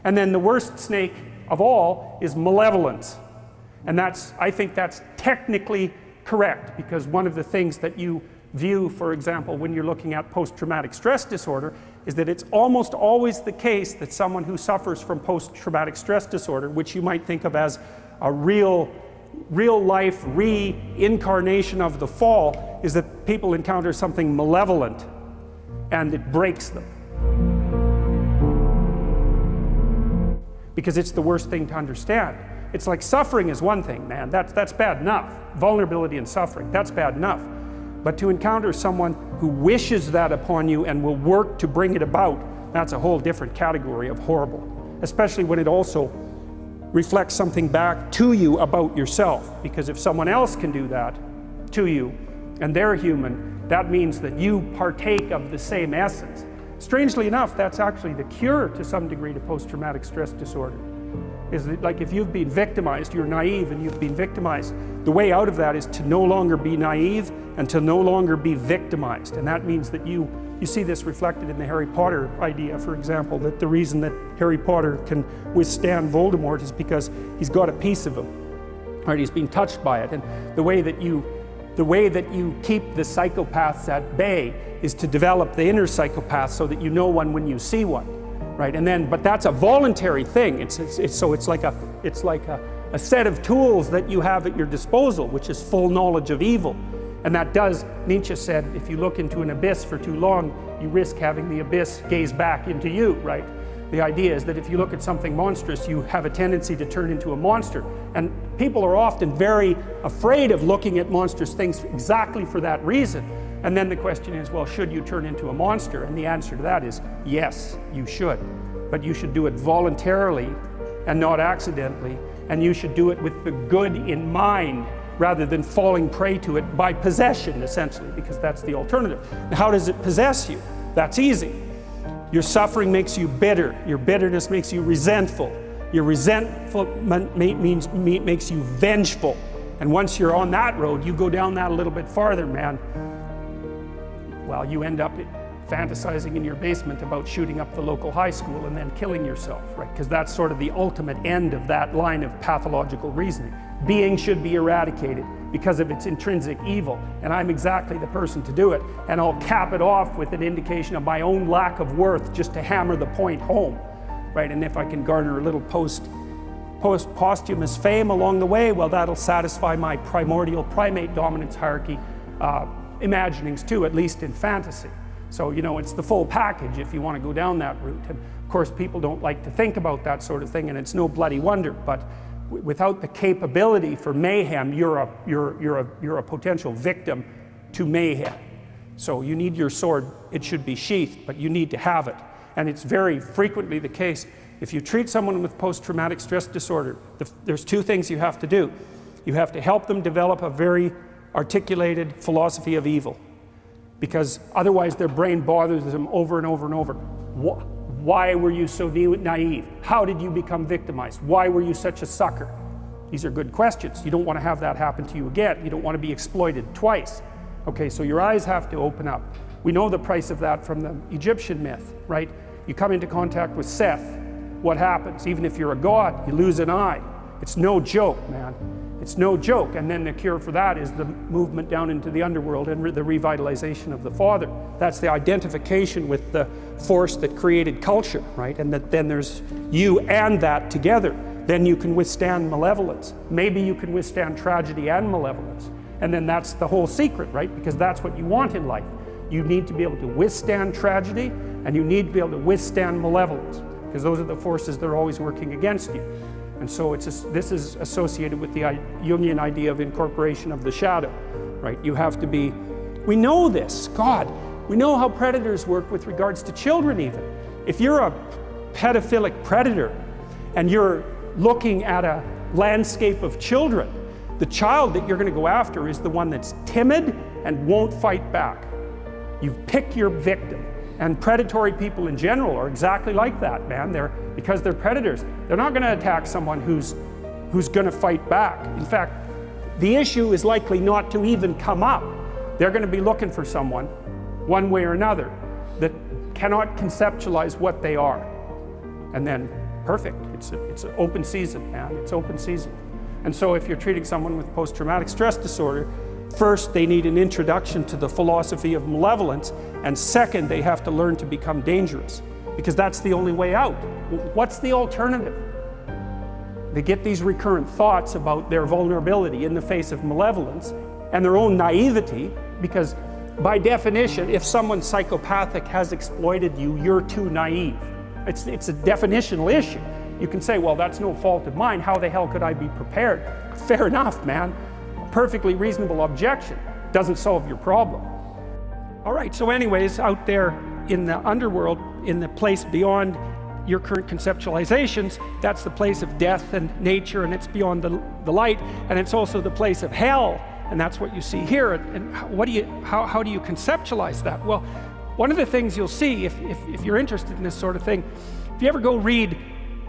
And then the worst snake of all is malevolence. And I think that's technically correct, because one of the things that you view, for example, when you're looking at post-traumatic stress disorder, is that it's almost always the case that someone who suffers from post-traumatic stress disorder, which you might think of as a real life reincarnation of the fall, is that people encounter something malevolent and it breaks them. Because it's the worst thing to understand. It's like suffering is one thing, man, that's bad enough. Vulnerability and suffering, that's bad enough. But to encounter someone who wishes that upon you and will work to bring it about, that's a whole different category of horrible. Especially when it also reflects something back to you about yourself. Because if someone else can do that to you, and they're human, that means that you partake of the same essence. Strangely enough, that's actually the cure to some degree to post-traumatic stress disorder. Is that, like, if you've been victimized, you're naive and you've been victimized, the way out of that is to no longer be naive and to no longer be victimized. And that means that you see this reflected in the Harry Potter idea, for example, that the reason that Harry Potter can withstand Voldemort is because he's got a piece of him, right? He's been touched by it. And the way that you keep the psychopaths at bay is to develop the inner psychopath so that you know one when you see one. Right, and then, but that's a voluntary thing. It's like a set of tools that you have at your disposal, which is full knowledge of evil. And that does, Nietzsche said, if you look into an abyss for too long, you risk having the abyss gaze back into you, right? The idea is that if you look at something monstrous, you have a tendency to turn into a monster. And people are often very afraid of looking at monstrous things exactly for that reason. And then the question is, well, should you turn into a monster? And the answer to that is, yes, you should. But you should do it voluntarily and not accidentally. And you should do it with the good in mind rather than falling prey to it by possession, essentially, because that's the alternative. Now, how does it possess you? That's easy. Your suffering makes you bitter. Your bitterness makes you resentful. Your resentment makes you vengeful. And once you're on that road, you go down that a little bit farther, man. Well, you end up fantasizing in your basement about shooting up the local high school and then killing yourself, right? Because that's sort of the ultimate end of that line of pathological reasoning. Being should be eradicated because of its intrinsic evil, and I'm exactly the person to do it. And I'll cap it off with an indication of my own lack of worth just to hammer the point home, right? And if I can garner a little posthumous fame along the way, well, that'll satisfy my primordial primate dominance hierarchy imaginings too, at least in fantasy. So, you know, it's the full package if you want to go down that route. And of course, people don't like to think about that sort of thing, and it's no bloody wonder. But without the capability for mayhem, you're a potential victim to mayhem. So you need your sword. It should be sheathed, but you need to have it. And it's very frequently the case. If you treat someone with post-traumatic stress disorder, there's two things you have to do. You have to help them develop a very articulated philosophy of evil, because otherwise their brain bothers them over and over and over. Why were you so naive? How did you become victimized? Why were you such a sucker? These are good questions. You don't want to have that happen to you again. You don't want to be exploited twice. Okay, so your eyes have to open up. We know the price of that from the Egyptian myth, right? You come into contact with Seth, what happens? Even if you're a god, you lose an eye. It's no joke, man. It's no joke. And then the cure for that is the movement down into the underworld and the revitalization of the Father. That's the identification with the force that created culture, right? And that then there's you and that together. Then you can withstand malevolence. Maybe you can withstand tragedy and malevolence. And then that's the whole secret, right? Because that's what you want in life. You need to be able to withstand tragedy, and you need to be able to withstand malevolence, because those are the forces that are always working against you. And so this is associated with the Jungian idea of incorporation of the shadow, right? You have to be, we know this, God, we know how predators work with regards to children even. If you're a pedophilic predator and you're looking at a landscape of children, the child that you're going to go after is the one that's timid and won't fight back. You pick your victim. And predatory people in general are exactly like that, man. Because they're predators. They're not going to attack someone who's going to fight back. In fact, the issue is likely not to even come up. They're going to be looking for someone, one way or another, that cannot conceptualize what they are. And then perfect. It's an open season, man. It's open season. And so if you're treating someone with post-traumatic stress disorder, first, they need an introduction to the philosophy of malevolence, and second, they have to learn to become dangerous, because that's the only way out. What's the alternative? They get these recurrent thoughts about their vulnerability in the face of malevolence and their own naivety, because by definition, if someone psychopathic has exploited you, you're too naive. It's a definitional issue. You can say, well, that's no fault of mine. How the hell could I be prepared? Fair enough, man. Perfectly reasonable objection. Doesn't solve your problem. All right, so anyways, out there in the underworld, in the place beyond your current conceptualizations, that's the place of death and nature, and it's beyond the light, and it's also the place of hell, and that's what you see here. And how do you conceptualize that? Well, one of the things you'll see, if you're interested in this sort of thing, if you ever go read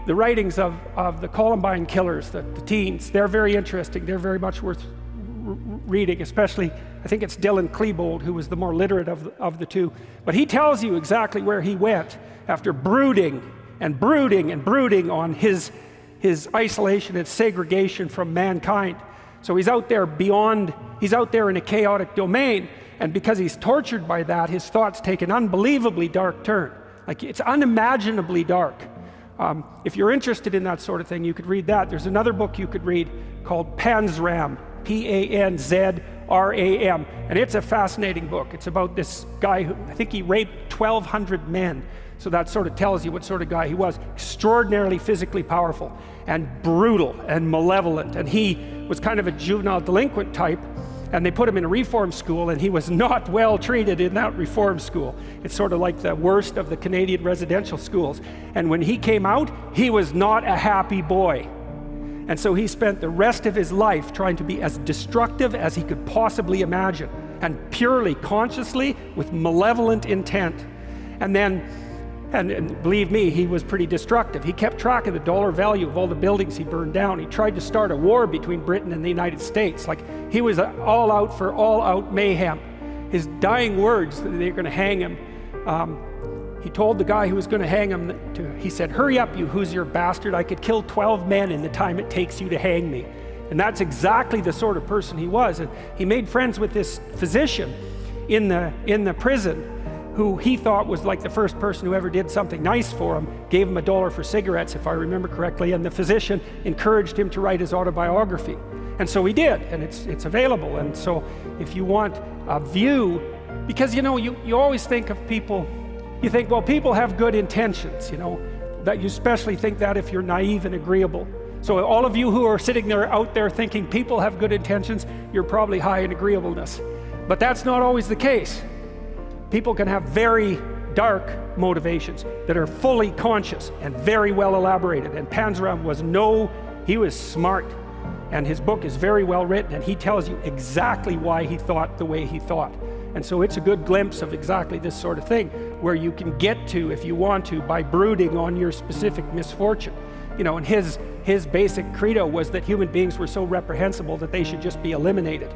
the writings of the Columbine killers, the teens, they're very interesting. They're very much worth reading, especially, I think it's Dylan Klebold, who was the more literate of the two. But he tells you exactly where he went after brooding and brooding and brooding on his isolation and segregation from mankind. So he's out there he's out there in a chaotic domain, and because he's tortured by that, his thoughts take an unbelievably dark turn. Like, it's unimaginably dark. If you're interested in that sort of thing, you could read that. There's another book you could read called Panzram, Panzram, and it's a fascinating book. It's about this guy who, I think he raped 1,200 men. So that sort of tells you what sort of guy he was. Extraordinarily physically powerful and brutal and malevolent. And he was kind of a juvenile delinquent type, and they put him in a reform school, and he was not well treated in that reform school. It's sort of like the worst of the Canadian residential schools. And when he came out, he was not a happy boy. And so he spent the rest of his life trying to be as destructive as he could possibly imagine, and purely, consciously, with malevolent intent. And then, and believe me, he was pretty destructive. He kept track of the dollar value of all the buildings he burned down. He tried to start a war between Britain and the United States. Like, he was all out for all-out mayhem. His dying words, that they were going to hang him, he told the guy who was going to hang him, he said, "Hurry up, you Hoosier bastard. I could kill 12 men in the time it takes you to hang me." And that's exactly the sort of person he was. And he made friends with this physician in the prison, who he thought was like the first person who ever did something nice for him, gave him $1 for cigarettes, if I remember correctly, and the physician encouraged him to write his autobiography. And so he did, and it's available. And so if you want a view, because you always think of people, you think, well, people have good intentions, that you especially think that if you're naive and agreeable. So all of you who are sitting there out there thinking people have good intentions, you're probably high in agreeableness. But that's not always the case. People can have very dark motivations that are fully conscious and very well elaborated. And Panzram he was smart. And his book is very well written, and he tells you exactly why he thought the way he thought. And so it's a good glimpse of exactly this sort of thing, where you can get to, if you want to, by brooding on your specific misfortune. And his basic credo was that human beings were so reprehensible that they should just be eliminated.